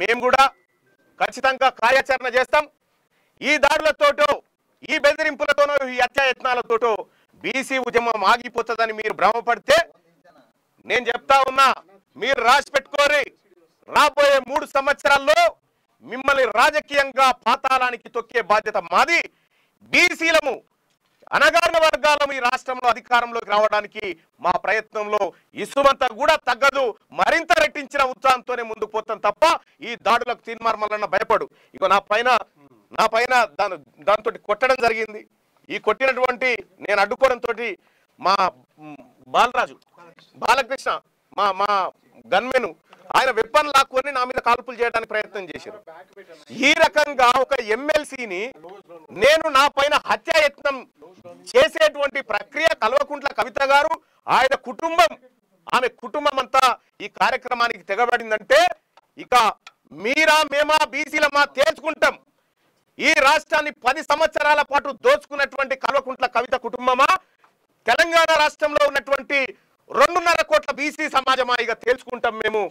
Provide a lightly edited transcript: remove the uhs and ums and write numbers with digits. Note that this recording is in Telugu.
మేము కూడా ఖచ్చితంగా కార్యాచరణ చేస్తాం. ఈ దాడులతోటో ఈ బెదిరింపులతోనో ఈ హత్యాయత్నాలతోటో బీసీ ఉద్యమం ఆగిపోతుందని మీరు భ్రమపడితే నేను చెప్తా ఉన్నా, మీరు రాసి పెట్టుకోరి, రాబోయే 3 సంవత్సరాల్లో మిమ్మల్ని రాజకీయంగా పాతాళానికి తొక్కే బాధ్యత మాది. బీసీలము అణగారిన వర్గాలను ఈ రాష్ట్రంలో అధికారంలోకి రావడానికి మా ప్రయత్నంలో ఇసుమంతా కూడా తగ్గదు. మరింత రెట్టించిన ఉత్సాహంతోనే ముందుకు పోతాం తప్ప ఈ దాడులకు తీర్మార్మలన్న భయపడు. ఇక నా పైన దాంతో కొట్టడం జరిగింది. ఈ కొట్టినటువంటి నేను అడ్డుకోవడంతో మా బాలకృష్ణ మా గన్మెను ఆయన వెపన్ లాక్కొని నా మీద కాల్పులు చేయడానికి ప్రయత్నం చేశారు. ఈ రకంగా ఒక ఎమ్మెల్సీని నేను నా పైన హత్యాయత్నం చేసేటువంటి ప్రక్రియ కల్వకుంట్ల కవిత గారు ఆయన కుటుంబం ఆమె కుటుంబం అంతా ఈ కార్యక్రమానికి తెగబడిందంటే ఇక మీరా మేమా బీసీలమా తేల్చుకుంటాం. ఈ రాష్ట్రాన్ని 10 సంవత్సరాల పాటు దోచుకున్నటువంటి కల్వకుంట్ల కవిత కుటుంబమా, తెలంగాణ రాష్ట్రంలో ఉన్నటువంటి 2.5 కోట్ల బీసీ సమాజమా ఇక తేల్చుకుంటాం మేము.